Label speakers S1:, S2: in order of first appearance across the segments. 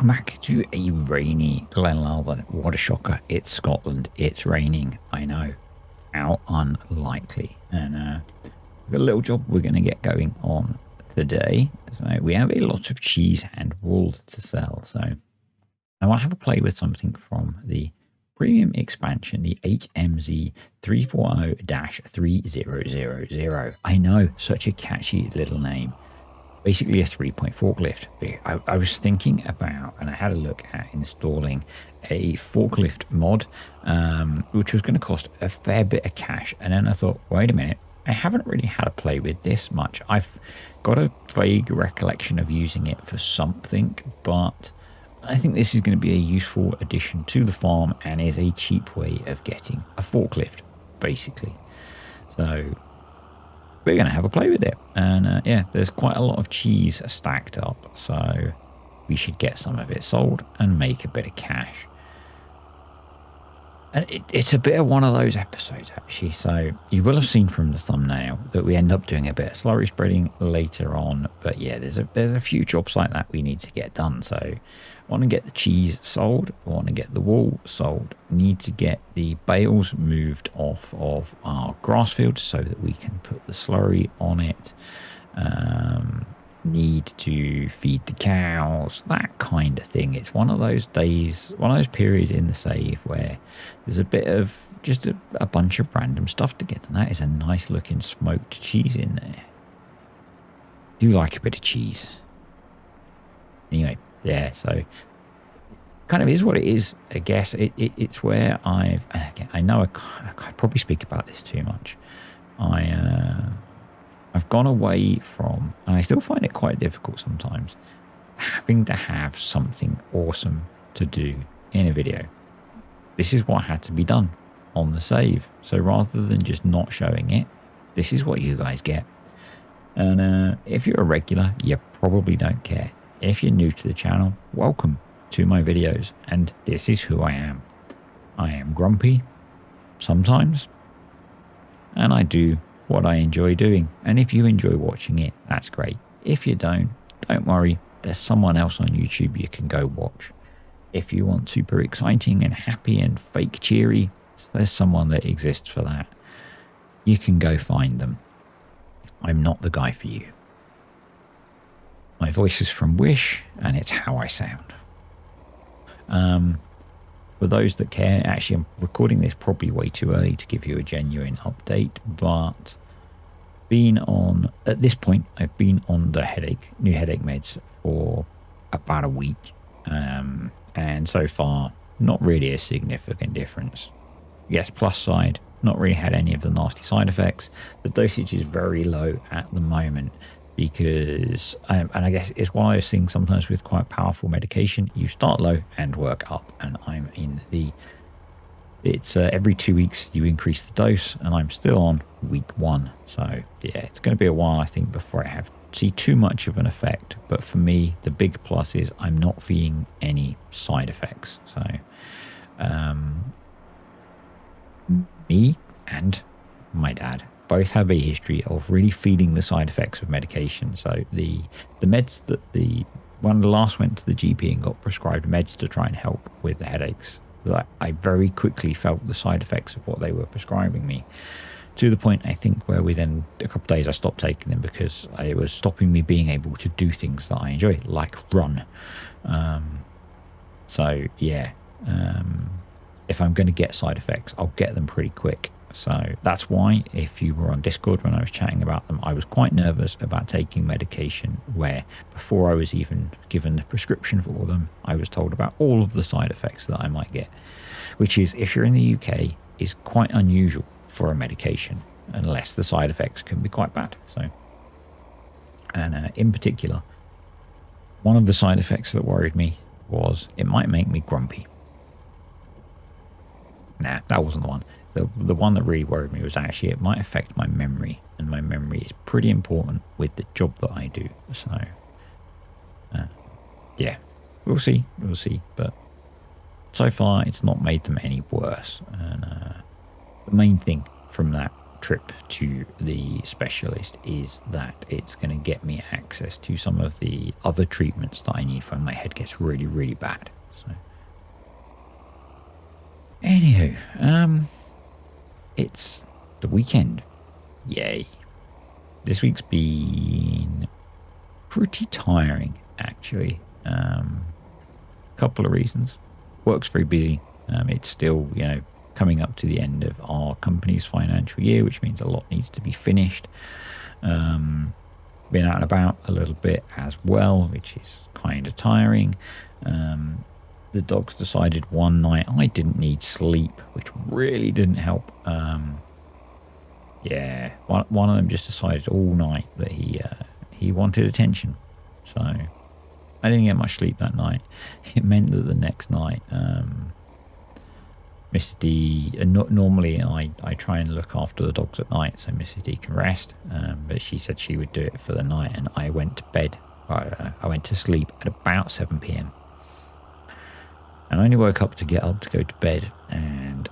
S1: welcome back to a rainy Glenlathan. What a shocker. It's Scotland. It's raining. I know. How unlikely. And we've got a little job we're going to get going on today. So we have a lot of cheese and wool to sell. So I want to have a play with something from the premium expansion, the HMZ 340-3000. I know, such a catchy little name. Basically a 3-point forklift. I was thinking about, and I had a look at installing a forklift mod, which was going to cost a fair bit of cash. And then I thought, wait a minute, I haven't really had a play with this much. I've got a vague recollection of using it for something, but I think this is going to be a useful addition to the farm and is a cheap way of getting a forklift, basically. So we're going to have a play with it. And yeah, there's quite a lot of cheese stacked up, so we should get some of it sold and make a bit of cash. And it's a bit of one of those episodes, actually. So you will have seen from the thumbnail that we end up doing a bit of slurry spreading later on. But yeah, there's a few jobs like that we need to get done. So I want to get the cheese sold. I want to get the wool sold. Need to get the bales moved off of our grass fields so that we can put the slurry on it. Need to feed the cows, that kind of thing. It's one of those days, one of those periods in the save where there's a bit of just a bunch of random stuff to get, and that is a nice looking smoked cheese in there. Do like a bit of cheese. Anyway, yeah, so kind of is what it is, I guess. It's where I know I probably speak about this too much. I've gone away from, and I still find it quite difficult sometimes, having to have something awesome to do in a video. This is what had to be done on the save. So rather than just not showing it, this is what you guys get. And if you're a regular, you probably don't care. If you're new to the channel, welcome to my videos. And this is who I am. I am grumpy sometimes, and I do what I enjoy doing. And if you enjoy watching it, that's great. If you don't worry, there's someone else on YouTube you can go watch. If you want super exciting and happy and fake cheery, there's someone that exists for that. You can go find them. I'm not the guy for you. My voice is from Wish, and it's how I sound. For those that care, actually I'm recording this probably way too early to give you a genuine update, but at this point I've been on the new headache meds for about a week, and so far not really a significant difference. Yes, plus side, not really had any of the nasty side effects. The dosage is very low at the moment because, and I guess it's one of those things sometimes with quite powerful medication, you start low and work up, and I'm in it's every 2 weeks you increase the dose, and I'm still on week 1. So yeah, it's going to be a while, I think, before I see too much of an effect. But for me, the big plus is I'm not feeling any side effects. So me and my dad both have a history of really feeling the side effects of medication. So the meds that one of the last went to the GP and got prescribed meds to try and help with the headaches. I very quickly felt the side effects of what they were prescribing me, to the point, I think, where within a couple of days I stopped taking them because it was stopping me being able to do things that I enjoy, like run. So yeah, if I'm going to get side effects, I'll get them pretty quick. So that's why, if you were on Discord when I was chatting about them, I was quite nervous about taking medication where before I was even given the prescription for them, I was told about all of the side effects that I might get, which is, if you're in the UK, is quite unusual for a medication, unless the side effects can be quite bad. So, and in particular, one of the side effects that worried me was it might make me grumpy. Nah, that wasn't the one. The one that really worried me was actually it might affect my memory, and my memory is pretty important with the job that I do. So yeah, we'll see, but so far it's not made them any worse. And the main thing from that trip to the specialist is that it's going to get me access to some of the other treatments that I need when my head gets really, really bad. So, anywho, it's the weekend. Yay. This week's been pretty tiring, actually. Couple of reasons. Work's very busy. It's still, coming up to the end of our company's financial year, which means a lot needs to be finished. Been out and about a little bit as well, which is kind of tiring. The dogs decided one night I didn't need sleep, which really didn't help. One of them just decided all night that he wanted attention. So I didn't get much sleep that night. It meant that the next night, Mrs. D, normally I try and look after the dogs at night so Mrs. D can rest, but she said she would do it for the night, and I went to bed. I went to sleep at about 7 p.m. and I only woke up to get up to go to bed, and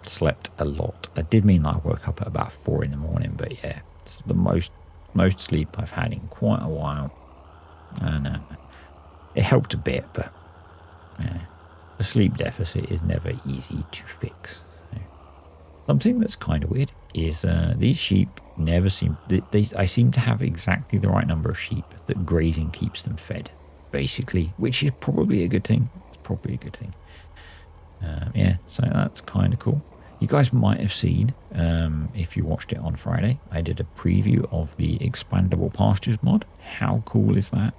S1: slept a lot. That did mean that I woke up at about 4 in the morning, but yeah, it's the most sleep I've had in quite a while, and it helped a bit, but yeah, a sleep deficit is never easy to fix. So, something that's kind of weird is these sheep never seem, I seem to have exactly the right number of sheep that grazing keeps them fed, basically, which is probably a good thing. It's probably a good thing. So that's kind of cool. You guys might have seen, if you watched it on Friday, I did a preview of the expandable pastures mod. How cool is that?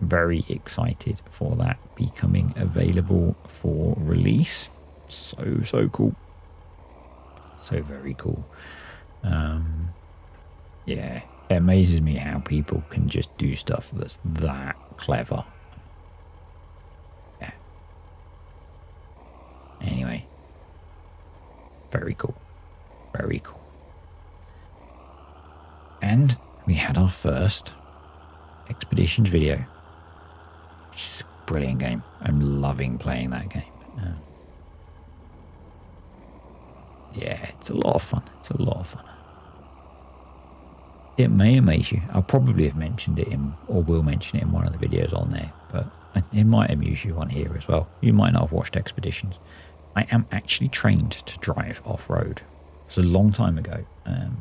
S1: Very excited for that becoming available for release. So cool. So very cool. It amazes me how people can just do stuff that's that clever. Yeah. Anyway. Very cool. Very cool. And we had our first Expeditions video. Which is a brilliant game. I'm loving playing that game. It's a lot of fun. It's a lot of fun. It may amaze you. I'll probably have mentioned it or will mention it in one of the videos on there, but it might amuse you on here as well. You might not have watched Expeditions. I am actually trained to drive off-road. It's a long time ago,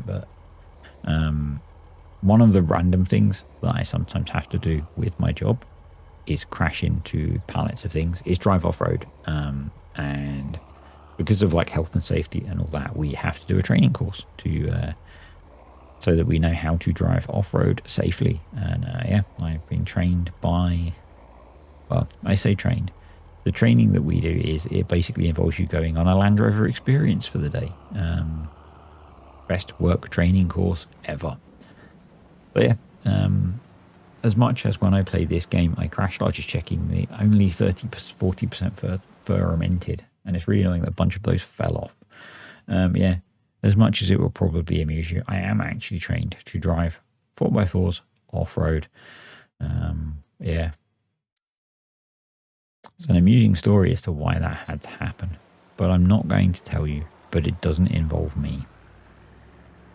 S1: but one of the random things that I sometimes have to do with my job is crash into pallets of things, is drive off-road. And because of like health and safety and all that, we have to do a training course so that we know how to drive off-road safely. And I've been trained by, well, I say trained. The training that we do it basically involves you going on a Land Rover experience for the day. Best work training course ever. But as much as when I play this game, I crashed, I was just checking the only 40% fermented, and it's really annoying that a bunch of those fell off. As much as it will probably amuse you, I am actually trained to drive 4x4s off-road. It's an amusing story as to why that had to happen, but I'm not going to tell you, but it doesn't involve me.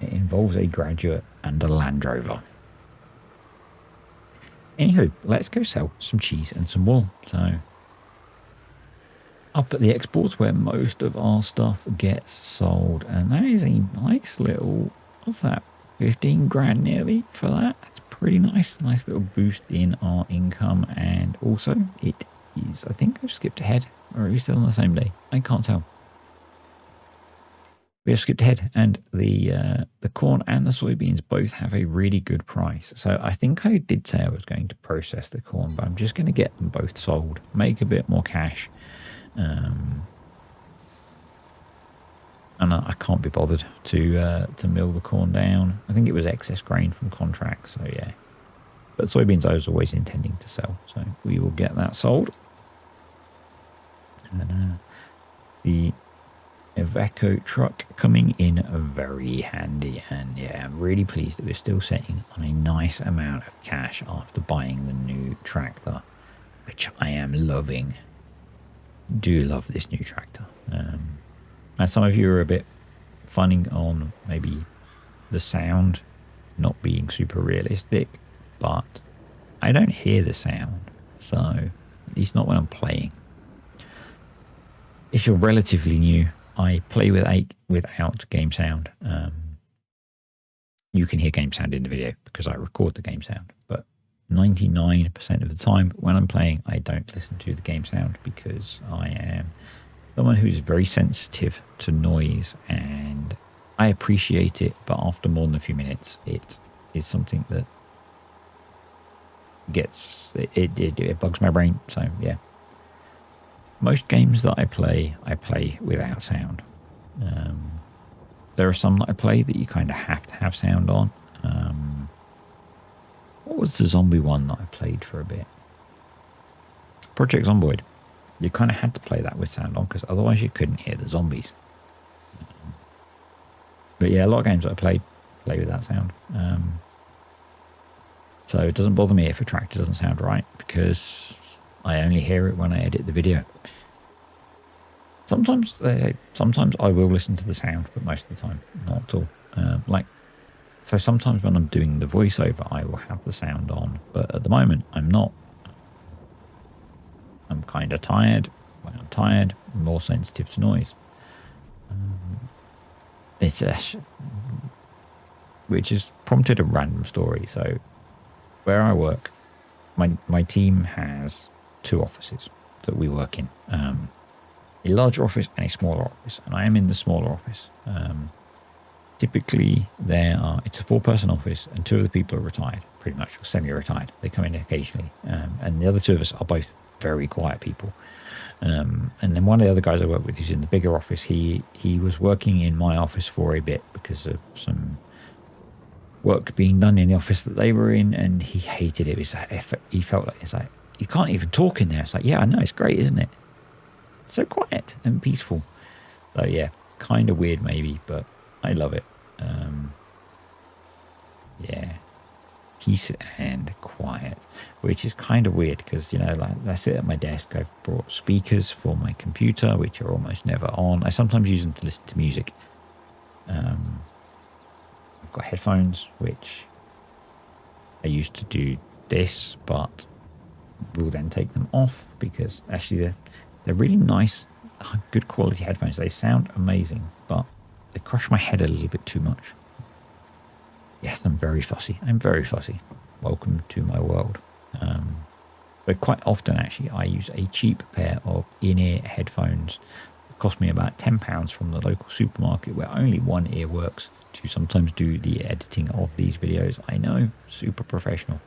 S1: It involves a graduate and a Land Rover. Anywho, let's go sell some cheese and some wool. So, up at the exports where most of our stuff gets sold, and that is a nice little, what's that, 15 grand nearly for that. That's pretty nice. Nice little boost in our income, and also it is, I think I've skipped ahead, or are we still on the same day? I can't tell. We have skipped ahead, and the corn and the soybeans both have a really good price. So I think I did say I was going to process the corn, but I'm just going to get them both sold, make a bit more cash. And I can't be bothered to mill the corn down. I think it was excess grain from contracts, so yeah. But soybeans I was always intending to sell, so we will get that sold. And the Iveco truck coming in very handy, and yeah, I'm really pleased that we're still sitting on a nice amount of cash after buying the new tractor, which I am loving. Do love this new tractor. Now, some of you are a bit funning on maybe the sound not being super realistic, but I don't hear the sound, so at least not when I'm playing. If you're relatively new, I play without game sound. You can hear game sound in the video because I record the game sound, but 99% of the time when I'm playing, I don't listen to the game sound because I am someone who's very sensitive to noise, and I appreciate it, but after more than a few minutes, it is something that it bugs my brain. So yeah, most games that I play without sound. There are some that I play that you kind of have to have sound on. What was the zombie one that I played for a bit? Project Zomboid. You kind of had to play that with sound on because otherwise you couldn't hear the zombies. But yeah, a lot of games that I play without sound. So it doesn't bother me if a tractor doesn't sound right because I only hear it when I edit the video. Sometimes I will listen to the sound, but most of the time, not at all. So sometimes when I'm doing the voiceover, I will have the sound on, but at the moment, I'm not. I'm kind of tired. When I'm tired, I'm more sensitive to noise. Which has prompted a random story. So where I work, my team has 2 offices that we work in. A larger office and a smaller office, and I am in the smaller office. Typically, it's a 4-person office, and 2 of the people are retired, pretty much semi-retired. They come in occasionally, and the other 2 of us are both very quiet people. And then one of the other guys I work with, who's in the bigger office, he was working in my office for a bit because of some work being done in the office that they were in, and he hated it. He felt like it's like you can't even talk in there. It's like, yeah, I know, it's great, isn't it? So quiet and peaceful. So yeah, kind of weird maybe, but I love it. Yeah, peace and quiet, which is kind of weird because, you know, like I sit at my desk, I've brought speakers for my computer, which are almost never on. I sometimes use them to listen to music. I've got headphones, which I used to do this, but will then take them off because actually they're really nice, good quality headphones. They sound amazing, but they crush my head a little bit too much. Yes, I'm very fussy. Welcome to my world. But quite often, actually, I use a cheap pair of in-ear headphones. It cost me about £10 from the local supermarket where only one ear works to sometimes do the editing of these videos. I know, super professional.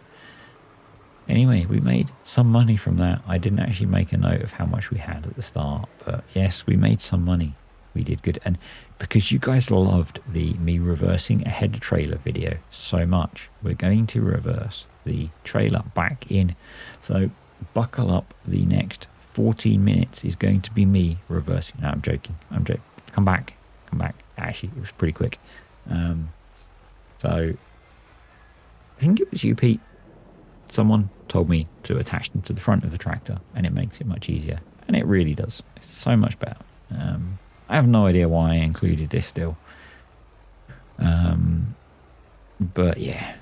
S1: Anyway, we made some money from that. I didn't actually make a note of how much we had at the start, but yes, we made some money. We did good. And because you guys loved me reversing a header trailer video so much, we're going to reverse the trailer back in. So buckle up. The next 14 minutes is going to be me reversing. No, I'm joking. Come back. Actually, it was pretty quick. So I think it was you, Pete. Someone told me to attach them to the front of the tractor, and it makes it much easier. And it really does. It's so much better. I have no idea why I included this still. But yeah.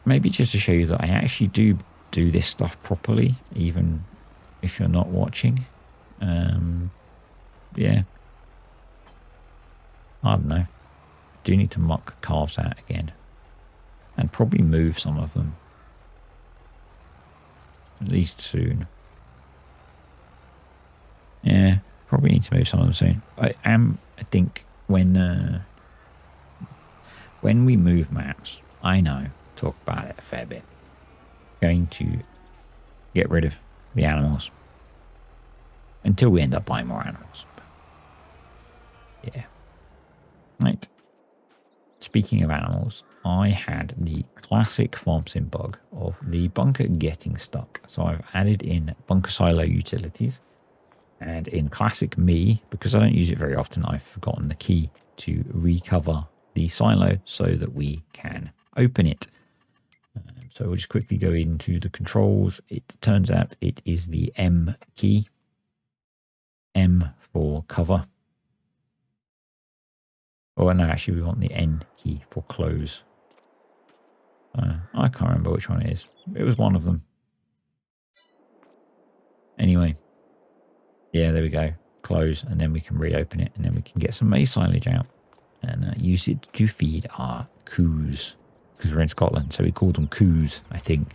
S1: Maybe just to show you that I actually do this stuff properly, even if you're not watching. Yeah. I don't know. I do need to muck the calves out again. And probably move some of them. At least soon. Yeah, probably need to move some of them soon. I think when we move maps, I know, talk about it a fair bit. Going to get rid of the animals until we end up buying more animals. Yeah. Right. Speaking of animals, I had the classic farm sim bug of the bunker getting stuck. So I've added in bunker silo utilities, and in classic me, because I don't use it very often, I've forgotten the key to recover the silo so that we can open it. So we'll just quickly go into the controls. It turns out it is the M key. M for cover. Oh, no, actually, we want the N key for close. I can't remember which one it is. It was one of them. Anyway. Yeah, there we go. Close, and then we can reopen it, and then we can get some maize silage out and use it to feed our coos. Because we're in Scotland, so we call them coos, I think.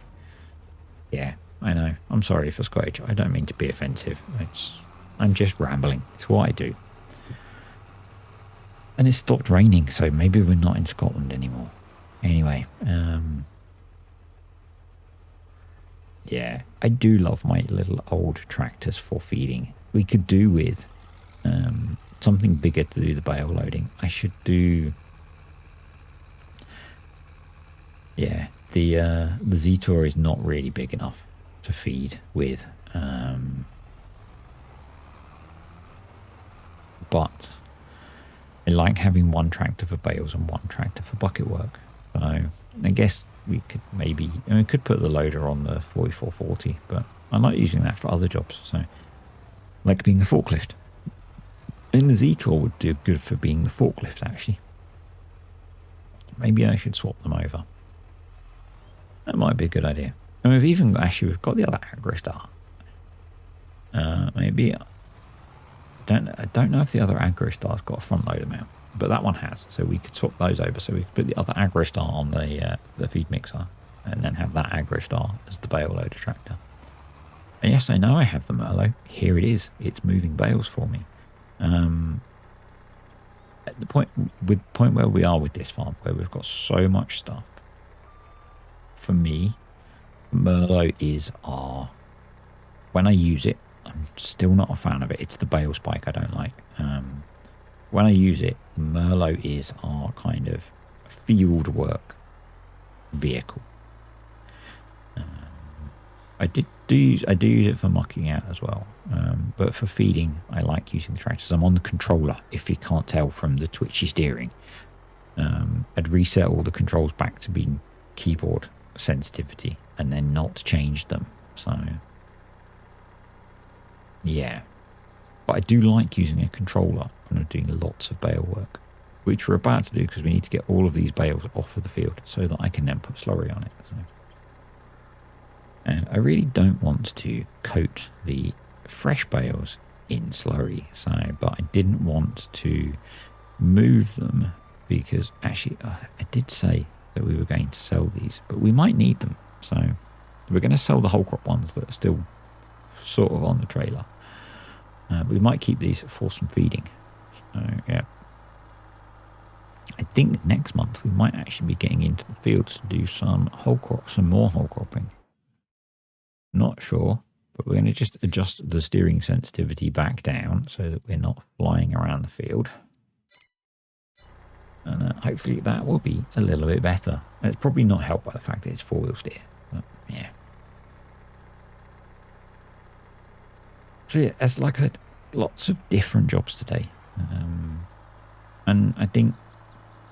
S1: Yeah, I know. I'm sorry for Scottish. I don't mean to be offensive. I'm just rambling. It's what I do. And it stopped raining, so maybe we're not in Scotland anymore. Anyway, yeah, I do love my little old tractors for feeding. We could do with something bigger to do the bale loading. I should do, yeah, the Z-Tour is not really big enough to feed with, but I like having one tractor for bales and one tractor for bucket work. So I guess we could maybe, we could put the loader on the 4440, but I like using that for other jobs. So like being a forklift. And the Z-Tour would do good for being the forklift, actually. Maybe I should swap them over. That might be a good idea. And we've got the other AgroStar. Maybe, I don't know if the other AgroStar's got a front loader mount, but that one has. So we could swap those over. So we could put the other AgroStar on the feed mixer and then have that AgroStar as the bale loader tractor. And yes, I know I have the Merlot. Here it is. It's moving bales for me. At the point where we are with this farm, where we've got so much stuff, for me, Merlot is when I use it, I'm still not a fan of it. It's the bale spike I don't like. When I use it, Merlot is our kind of field work vehicle. I do use it for mucking out as well, but for feeding I like using the tractors. I'm on the controller, if you can't tell from the twitchy steering. I'd reset all the controls back to being keyboard sensitivity and then not change them. So yeah, but I do like using a controller when I'm doing lots of bale work, which we're about to do because we need to get all of these bales off of the field so that I can then put slurry on it. So. And I really don't want to coat the fresh bales in slurry, but I didn't want to move them because actually I did say that we were going to sell these, but we might need them. So we're going to sell the whole crop ones that are still sort of on the trailer. We might keep these for some feeding. So yeah. I think next month we might actually be getting into the fields to do some more whole cropping. Not sure, but we're going to just adjust the steering sensitivity back down so that we're not flying around the field. And hopefully that will be a little bit better. And it's probably not helped by the fact that it's four-wheel steer, but yeah. So yeah, as like I said, lots of different jobs today. And I think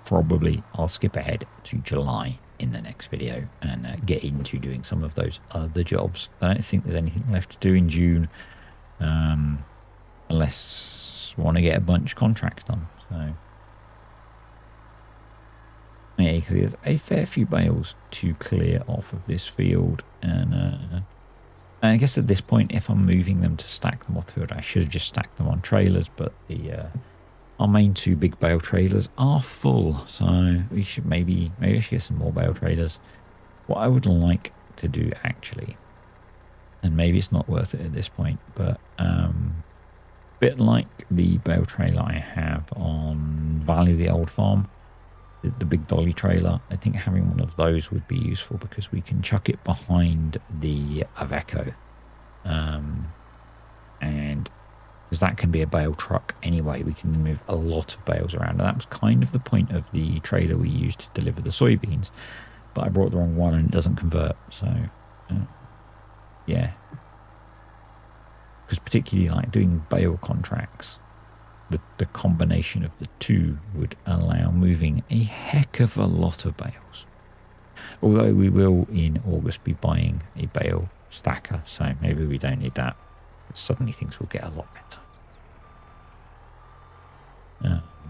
S1: probably I'll skip ahead to July in the next video and get into doing some of those other jobs. I don't think there's anything left to do in June, unless we want to get a bunch of contracts done. So yeah, because there's a fair few bales to clear off of this field, and I guess at this point, if I'm moving them to stack them off the field, I should have just stacked them on trailers, but our main two big bale trailers are full, so we should maybe I should get some more bale trailers. What I would like to do actually, and maybe it's not worth it at this point, but bit like the bale trailer I have on Valley of the Old Farm, the big dolly trailer, I think having one of those would be useful because we can chuck it behind the Aveco, and because that can be a bale truck anyway, we can move a lot of bales around. And that was kind of the point of the trailer we used to deliver the soybeans, but I brought the wrong one and it doesn't convert. So yeah, because particularly like doing bale contracts, the combination of the two would allow moving a heck of a lot of bales. Although we will in August be buying a bale stacker, so maybe we don't need that. Suddenly things will get a lot better.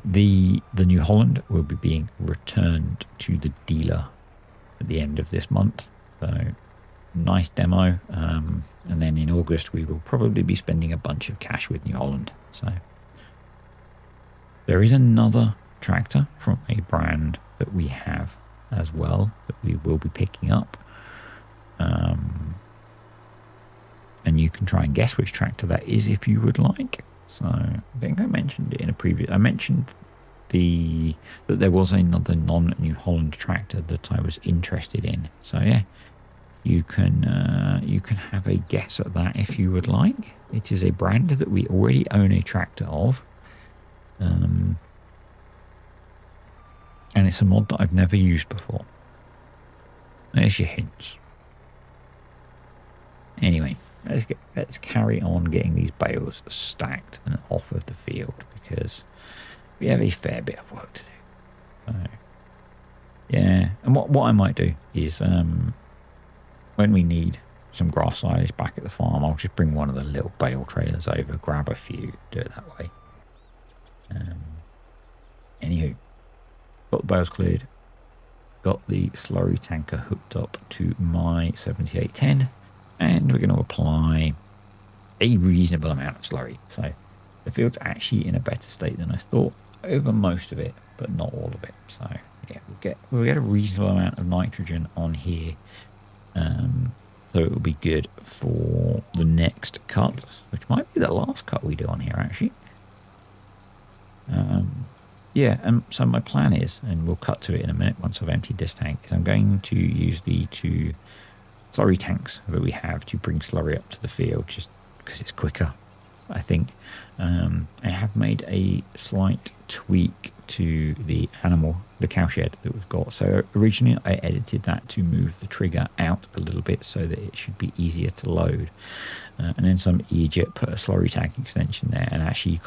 S1: The New Holland will be being returned to the dealer at the end of this month. So nice demo. And then in August, we will probably be spending a bunch of cash with New Holland. So there is another tractor from a brand that we have as well that we will be picking up. And you can try and guess which tractor that is if you would like. So I think I mentioned it in a previous. I mentioned that there was another non-New Holland tractor that I was interested in. So yeah, you can have a guess at that if you would like. It is a brand that we already own a tractor of, and it's a mod that I've never used before. There's your hints. Anyway, let's carry on getting these bales stacked and off of the field because we have a fair bit of work to do. So, yeah, and what I might do is when we need some grass silage back at the farm, I'll just bring one of the little bale trailers over, grab a few, do it that way. Anywho, got the bales cleared, got the slurry tanker hooked up to my 7810, and we're going to apply a reasonable amount of slurry. So the field's actually in a better state than I thought over most of it, but not all of it. So yeah, we'll get a reasonable amount of nitrogen on here. So it will be good for the next cut, which might be the last cut we do on here actually. Yeah, and so my plan is, and we'll cut to it in a minute once I've emptied this tank, is I'm going to use the 2 slurry tanks that we have to bring slurry up to the field just because it's quicker, I think. I have made a slight tweak to the cow shed that we've got. So originally I edited that to move the trigger out a little bit so that it should be easier to load. And then some idiot put a slurry tank extension there, and actually you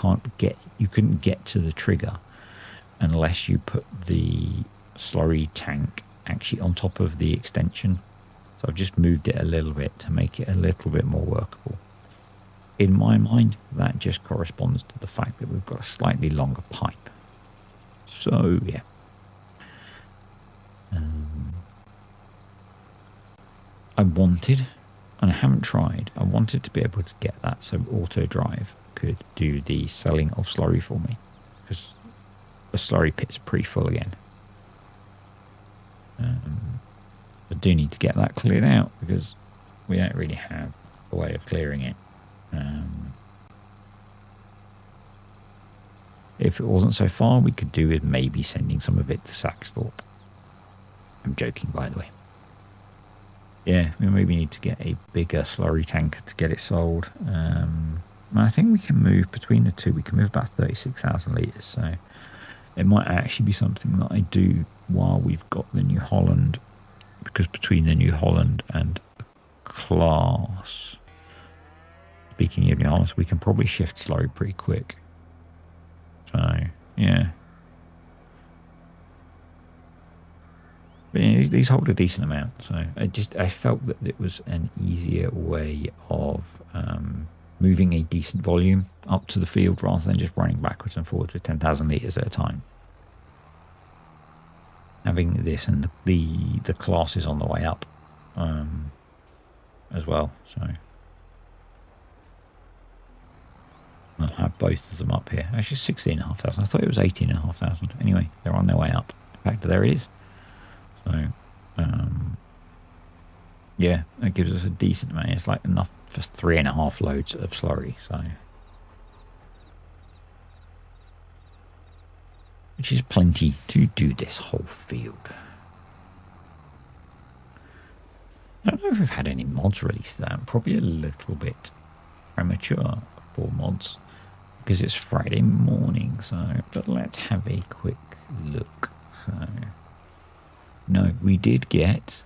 S1: couldn't get to the trigger unless you put the slurry tank actually on top of the extension. So I've just moved it a little bit to make it a little bit more workable. In my mind, that just corresponds to the fact that we've got a slightly longer pipe. So, yeah. I wanted, and I haven't tried, I wanted to be able to get that so auto drive could do the selling of slurry for me, because the slurry pit's pretty full again. I do need to get that cleared out because we don't really have a way of clearing it. If it wasn't so far, we could do with maybe sending some of it to Saxthorpe. I'm joking, by the way. Yeah, we maybe need to get a bigger slurry tanker to get it sold. I think we can move between the two. We can move about 36,000 litres. So it might actually be something that I do while we've got the New Holland. Because between the New Holland and the class, speaking of New Holland, we can probably shift slurry pretty quick. So, yeah. But yeah, these hold a decent amount. So I felt that it was an easier way of moving a decent volume up to the field rather than just running backwards and forwards with 10,000 litres at a time. Having this and the classes on the way up as well. So I'll have both of them up here. Actually, 16,500. I thought it was 18,500. Anyway, they're on their way up. In fact, there it is. So, yeah, that gives us a decent amount. It's like enough for 3.5 loads of slurry. So, which is plenty to do this whole field. I don't know if we've had any mods released to that. Probably a little bit premature for mods because it's Friday morning. So, but let's have a quick look. So, no, we did get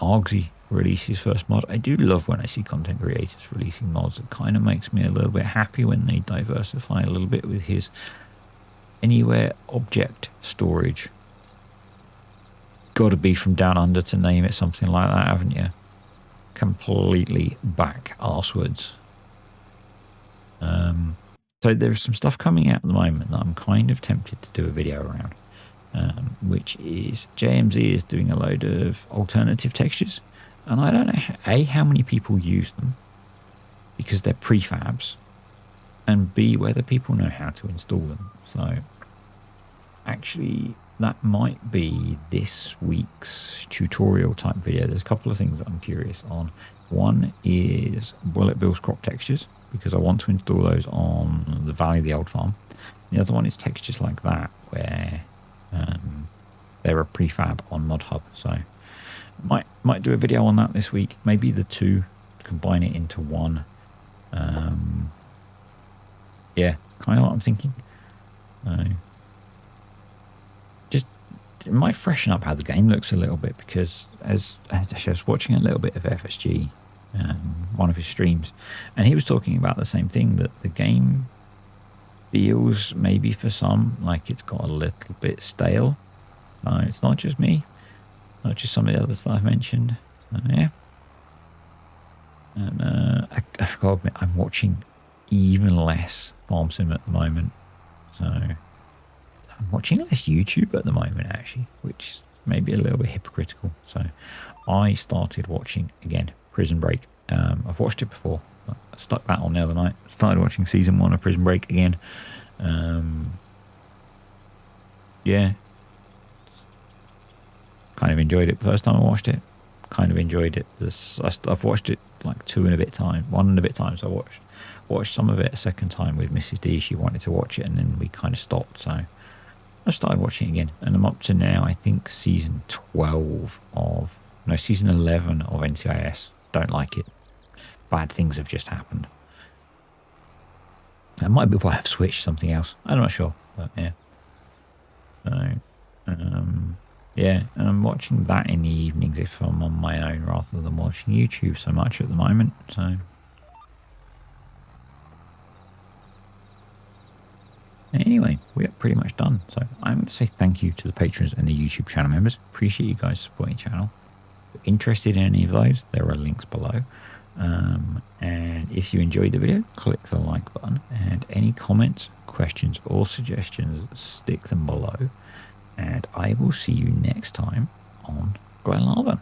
S1: Argsy release his first mod. I do love when I see content creators releasing mods. It kind of makes me a little bit happy when they diversify a little bit with his anywhere object storage. Got to be from down under to name it something like that, haven't you? Completely back arsewards. So there's some stuff coming out at the moment that I'm kind of tempted to do a video around, which is JMZ is doing a load of alternative textures. And I don't know, A, how many people use them because they're prefabs, and B, whether people know how to install them. So actually, that might be this week's tutorial type video. There's a couple of things that I'm curious on. One is bullet bills crop textures, because I want to install those on the Valley of the Old Farm. The other one is textures like that, where they're a prefab on Mod Hub. So might do a video on that this week. Maybe the two, combine it into one. Yeah, kind of what I'm thinking. Just it might freshen up how the game looks a little bit, because as I was watching a little bit of FSG, one of his streams, and he was talking about the same thing, that the game feels maybe for some like it's got a little bit stale. It's not just me, not just some of the others that I've mentioned. Yeah. And I've got to admit, I'm watching even less Farm Sim at the moment. So I'm watching less YouTube at the moment, actually, which is maybe a little bit hypocritical. So I started watching, again, Prison Break. I've watched it before. I stuck that on the other night. Started watching season 1 of Prison Break again. Yeah. Kind of enjoyed it the first time I watched it. Kind of enjoyed it. I've watched it like 1 and a bit times. I watched some of it a second time with Mrs. D. She wanted to watch it, and then we kind of stopped. So I started watching it again, and I'm up to now, I think, season 11 of NCIS. Don't like it. Bad things have just happened. That might be why I've switched something else. I'm not sure, but yeah. So, yeah, and I'm watching that in the evenings if I'm on my own, rather than watching YouTube so much at the moment. So anyway, we're pretty much done. So I'm going to say thank you to the patrons and the YouTube channel members. Appreciate you guys supporting the channel. If you're interested in any of those, there are links below. And if you enjoyed the video, click the like button, and any comments, questions or suggestions, stick them below. And I will see you next time on Glenarvan.